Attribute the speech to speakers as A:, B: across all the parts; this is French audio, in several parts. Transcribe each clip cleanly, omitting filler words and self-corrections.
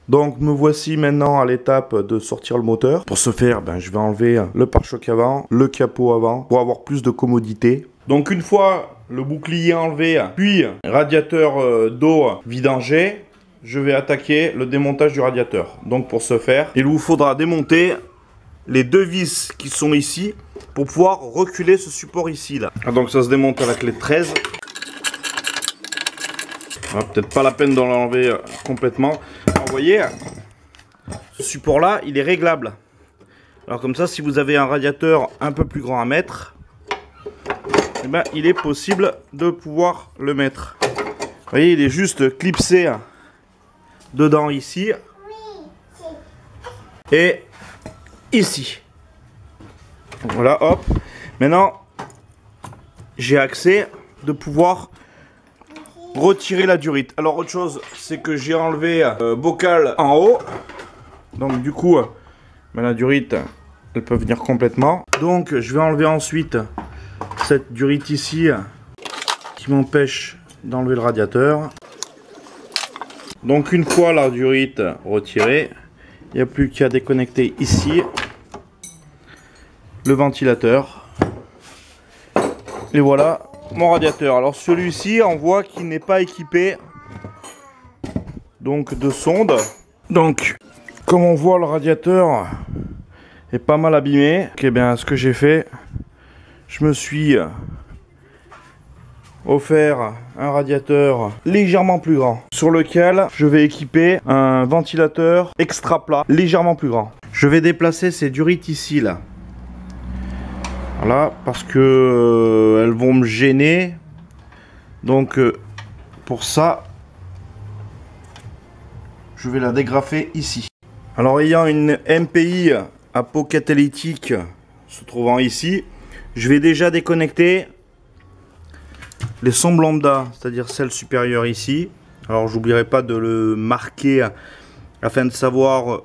A: Donc me voici maintenant à l'étape de sortir le moteur. Pour ce faire, je vais enlever le pare-choc avant, le capot avant, pour avoir plus de commodité. Donc une fois le bouclier enlevé, puis radiateur d'eau vidangé, je vais attaquer le démontage du radiateur. Donc pour ce faire, il vous faudra démonter les deux vis qui sont ici pour pouvoir reculer ce support ici là. Donc ça se démonte à la clé 13. Peut-être pas la peine d'en l'enlever complètement. Alors, vous voyez, ce support là, il est réglable. Alors comme ça, si vous avez un radiateur un peu plus grand à mettre, il est possible de pouvoir le mettre. Vous voyez, il est juste clipsé dedans ici et ici. Donc, voilà, hop. Maintenant, j'ai accès de pouvoir retirer la durite. Alors autre chose, c'est que j'ai enlevé bocal en haut. Donc du coup, la durite, elle peut venir complètement. Donc je vais enlever ensuite cette durite ici qui m'empêche d'enlever le radiateur. Donc une fois la durite retirée, il n'y a plus qu'à déconnecter ici le ventilateur. Et voilà mon radiateur. Alors celui-ci, on voit qu'il n'est pas équipé donc de sonde. Donc comme on voit, le radiateur est pas mal abîmé. Ok, bien ce que j'ai fait, je me suis offert un radiateur légèrement plus grand sur lequel je vais équiper un ventilateur extra plat légèrement plus grand. Je vais déplacer ces durites ici là. Voilà, parce que elles vont me gêner. Donc pour ça, je vais la dégrafer ici. Alors ayant une MPI à pot catalytique se trouvant ici, je vais déjà déconnecter les sombres lambda, c'est-à-dire celle supérieure ici. Alors j'oublierai pas de le marquer afin de savoir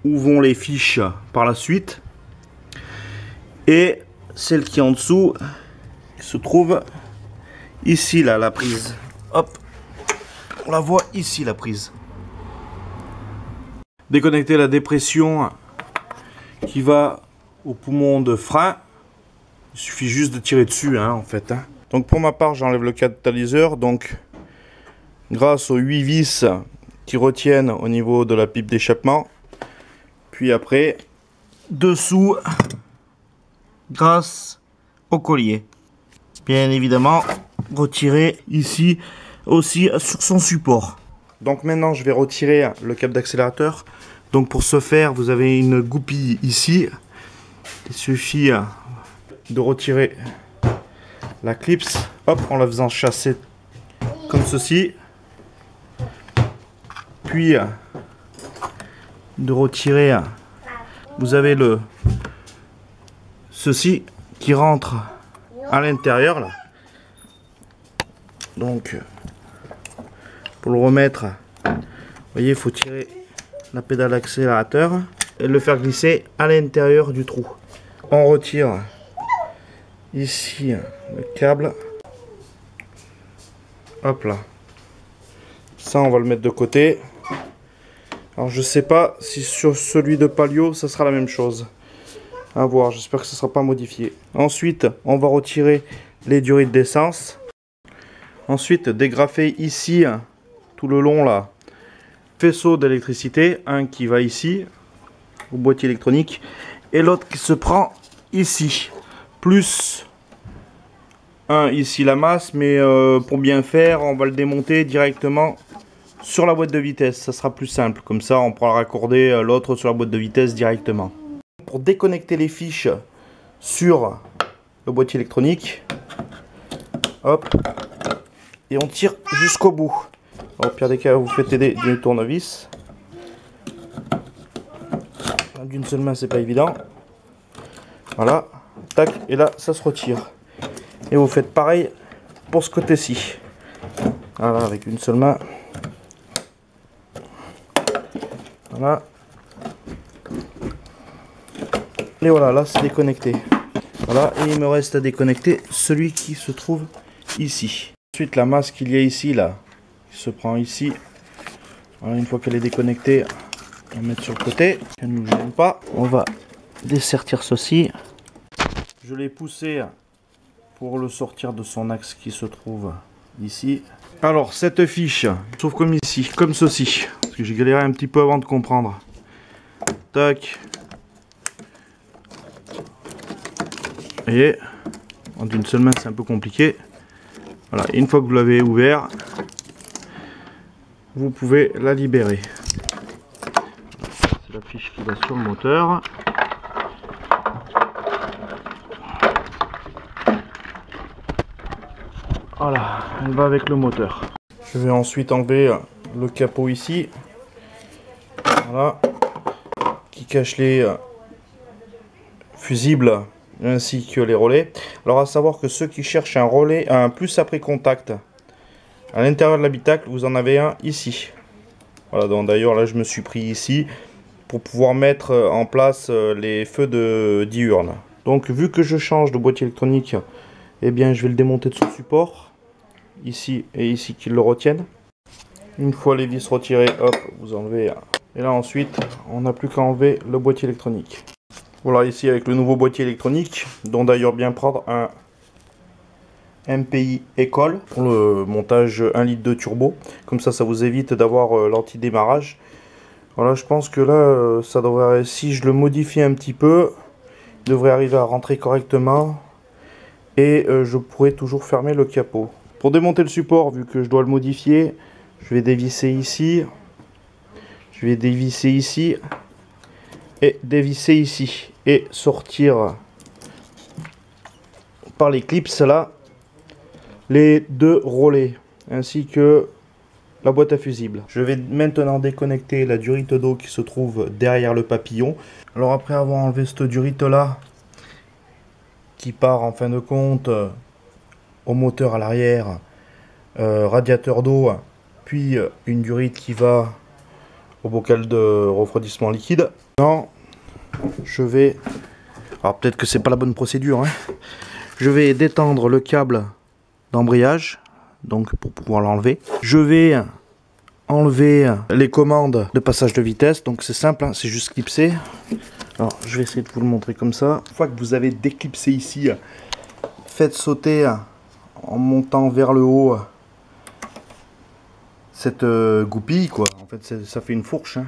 A: où vont les fiches par la suite. Et celle qui est en dessous se trouve ici là, la prise. Hop, on la voit ici la prise. Déconnecter la dépression qui va au poumon de frein. Il suffit juste de tirer dessus en fait. Donc pour ma part, j'enlève le catalyseur. Donc grâce aux 8 vis qui retiennent au niveau de la pipe d'échappement. Puis après, dessous, grâce au collier. Bien évidemment, retirer ici aussi sur son support. Donc maintenant, je vais retirer le câble d'accélérateur. Donc pour ce faire, vous avez une goupille ici. Il suffit de retirer la clips, hop, en la faisant chasser comme ceci. Puis de retirer, vous avez ceci qui rentre à l'intérieur là. Donc pour le remettre, vous voyez, il faut tirer la pédale d'accélérateur et le faire glisser à l'intérieur du trou. On retire ici le câble. Hop là. Ça, on va le mettre de côté. Alors je sais pas si sur celui de Palio ça sera la même chose. À voir, j'espère que ce ne sera pas modifié. Ensuite, on va retirer les durites d'essence. Ensuite, dégrafer ici, tout le long là, faisceau d'électricité. Un qui va ici, au boîtier électronique. Et l'autre qui se prend ici. Plus un ici la masse, mais pour bien faire, on va le démonter directement sur la boîte de vitesse. Ça sera plus simple. Comme ça, on pourra raccorder l'autre sur la boîte de vitesse directement. Pour déconnecter les fiches sur le boîtier électronique, hop, et on tire jusqu'au bout. Au pire des cas, vous faites aider d'une tournevis. D'une seule main, c'est pas évident. Voilà, tac, et là, ça se retire. Et vous faites pareil pour ce côté-ci. Voilà, avec une seule main. Voilà. Et voilà, là c'est déconnecté. Voilà, et il me reste à déconnecter celui qui se trouve ici. Ensuite, la masse qu'il y a ici, là, qui se prend ici. Alors, une fois qu'elle est déconnectée, on va mettre sur le côté. Elle ne nous gêne pas. On va dessertir ceci. Je l'ai poussé pour le sortir de son axe qui se trouve ici. Alors, cette fiche, sauf comme ici, comme ceci. Parce que j'ai galéré un petit peu avant de comprendre. Tac. Vous voyez, en une seule main, c'est un peu compliqué. Voilà, et une fois que vous l'avez ouvert, vous pouvez la libérer. C'est la fiche qui va sur le moteur. Voilà, elle va avec le moteur. Je vais ensuite enlever le capot ici. Voilà, qui cache les fusibles ainsi que les relais. Alors à savoir que ceux qui cherchent un relais, un plus après contact à l'intérieur de l'habitacle, vous en avez un ici. Voilà, donc d'ailleurs là je me suis pris ici pour pouvoir mettre en place les feux de diurne. Donc vu que je change de boîtier électronique, eh bien je vais le démonter de son support, ici et ici qu'ils le retiennent. Une fois les vis retirées, hop, vous enlevez. Et là ensuite, on n'a plus qu'à enlever le boîtier électronique. Voilà, ici avec le nouveau boîtier électronique, dont d'ailleurs bien prendre un MPI École pour le montage 1 litre de turbo. Comme ça vous évite d'avoir l'anti-démarrage. Voilà, je pense que là, ça devrait, si je le modifie un petit peu, il devrait arriver à rentrer correctement. Et je pourrais toujours fermer le capot. Pour démonter le support, vu que je dois le modifier, je vais dévisser ici. Je vais dévisser ici. Et dévisser ici. Et sortir par les clips là les deux relais ainsi que la boîte à fusibles. Je vais maintenant déconnecter la durite d'eau qui se trouve derrière le papillon. Alors après avoir enlevé cette durite là qui part en fin de compte au moteur à l'arrière, radiateur d'eau, puis une durite qui va au bocal de refroidissement liquide. Non, je vais, alors peut-être que c'est pas la bonne procédure, hein. Je vais détendre le câble d'embrayage, donc pour pouvoir l'enlever. Je vais enlever les commandes de passage de vitesse, donc c'est simple, hein, c'est juste clipser. Alors je vais essayer de vous le montrer comme ça. Une fois que vous avez déclipsé ici, faites sauter en montant vers le haut cette goupille, quoi. En fait ça fait une fourche, hein.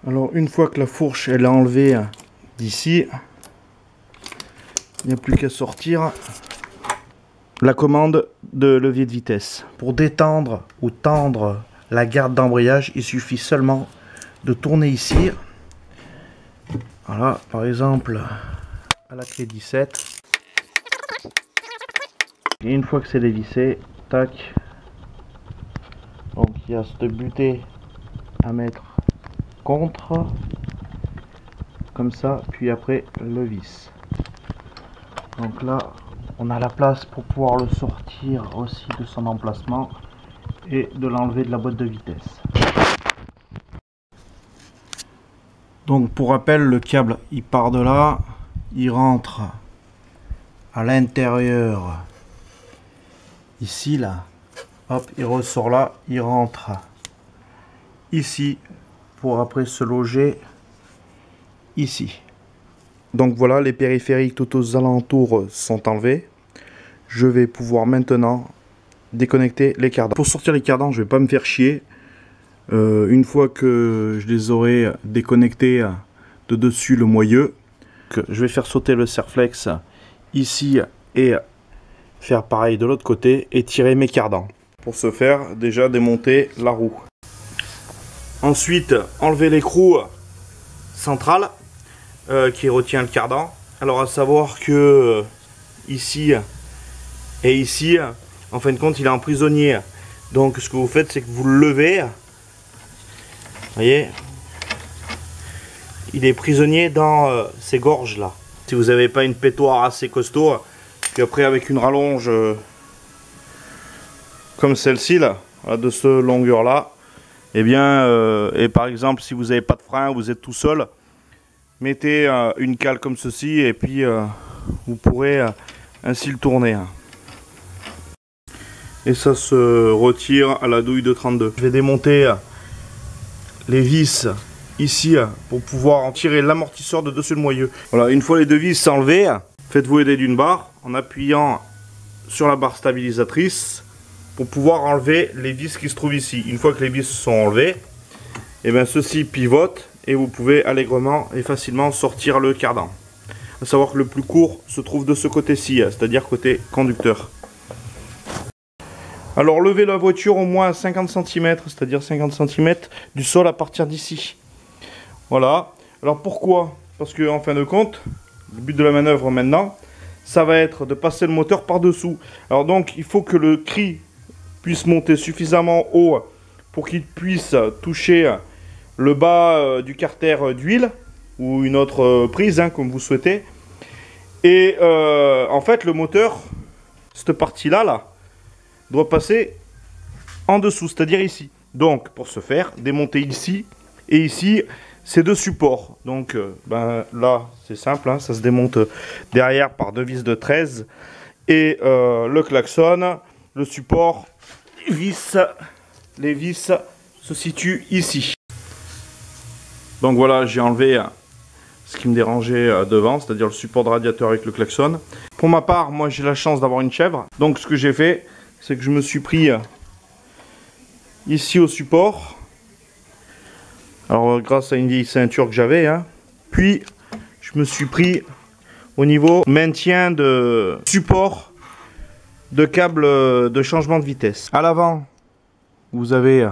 A: Alors une fois que la fourche elle est enlevée d'ici, il n'y a plus qu'à sortir la commande de levier de vitesse. Pour détendre ou tendre la garde d'embrayage, il suffit seulement de tourner ici. Voilà, par exemple, à la clé 17. Et une fois que c'est dévissé, tac. Donc il y a cette butée à mettre contre, comme ça, puis après le vis. Donc là, on a la place pour pouvoir le sortir aussi de son emplacement et de l'enlever de la boîte de vitesse. Donc pour rappel, le câble il part de là, il rentre à l'intérieur ici là, hop, il ressort là, il rentre ici pour après se loger ici. Donc voilà, les périphériques tout aux alentours sont enlevés. Je vais pouvoir maintenant déconnecter les cardans. Pour sortir les cardans, je vais pas me faire chier. Une fois que je les aurai déconnectés de dessus le moyeu, je vais faire sauter le serflex ici et faire pareil de l'autre côté et tirer mes cardans. Pour ce faire, déjà démonter la roue. Ensuite, enlever l'écrou central qui retient le cardan. Alors à savoir que ici et ici, en fin de compte, il est en prisonnier. Donc ce que vous faites, c'est que vous le levez. Vous voyez, il est prisonnier dans ces gorges là. Si vous n'avez pas une pétoire assez costaud, puis après avec une rallonge comme celle-ci là, de ce longueur là, et bien, et par exemple si vous n'avez pas de frein, vous êtes tout seul, mettez une cale comme ceci et puis vous pourrez ainsi le tourner. Et ça se retire à la douille de 32. Je vais démonter les vis ici pour pouvoir en tirer l'amortisseur de dessus le moyeu. Voilà, une fois les deux vis enlevées, faites-vous aider d'une barre en appuyant sur la barre stabilisatrice pour pouvoir enlever les vis qui se trouvent ici. Une fois que les vis sont enlevées, et bien ceci pivote et vous pouvez allègrement et facilement sortir le cardan. À savoir que le plus court se trouve de ce côté-ci, c'est-à-dire côté conducteur. Alors levez la voiture au moins à 50 cm, c'est-à-dire 50 cm du sol à partir d'ici. Voilà. Alors pourquoi? Parce que en fin de compte, le but de la manœuvre maintenant, ça va être de passer le moteur par-dessous. Alors donc il faut que le cri puisse monter suffisamment haut pour qu'il puisse toucher le bas du carter d'huile ou une autre prise, hein, comme vous souhaitez. Et en fait le moteur, cette partie-là, doit passer en dessous, c'est-à-dire ici. Donc pour ce faire, démonter ici et ici ces deux supports. Donc ben, là c'est simple, hein, ça se démonte derrière par deux vis de 13 et le klaxon, le support, les vis se situent ici. Donc voilà, j'ai enlevé ce qui me dérangeait devant, c'est-à-dire le support de radiateur avec le klaxon. Pour ma part, moi j'ai la chance d'avoir une chèvre, donc ce que j'ai fait, c'est que je me suis pris ici au support. Alors grâce à une vieille ceinture que j'avais, hein. Puis je me suis pris au niveau maintien de support de câble de changement de vitesse. À l'avant, vous avez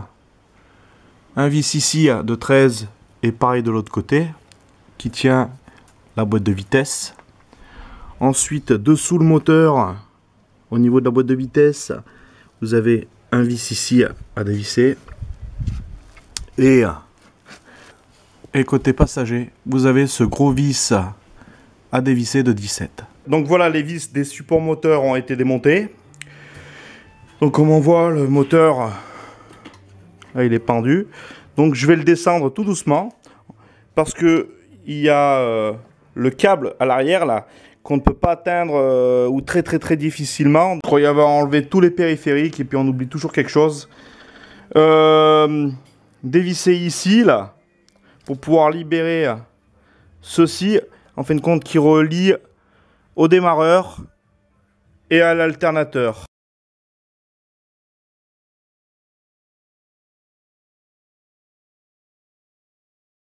A: un vis ici de 13 et pareil de l'autre côté qui tient la boîte de vitesse. Ensuite, dessous le moteur, au niveau de la boîte de vitesse, vous avez un vis ici à dévisser. Et côté passager, vous avez ce gros vis à dévisser de 17. Donc voilà, les vis des supports moteurs ont été démontés. Donc comme on voit, le moteur, là, il est pendu. Donc je vais le descendre tout doucement parce que il y a le câble à l'arrière là qu'on ne peut pas atteindre ou très difficilement. Je crois y avoir enlevé tous les périphériques et puis on oublie toujours quelque chose. Dévisser ici là pour pouvoir libérer ceci, en fin de compte qui relie au démarreur et à l'alternateur.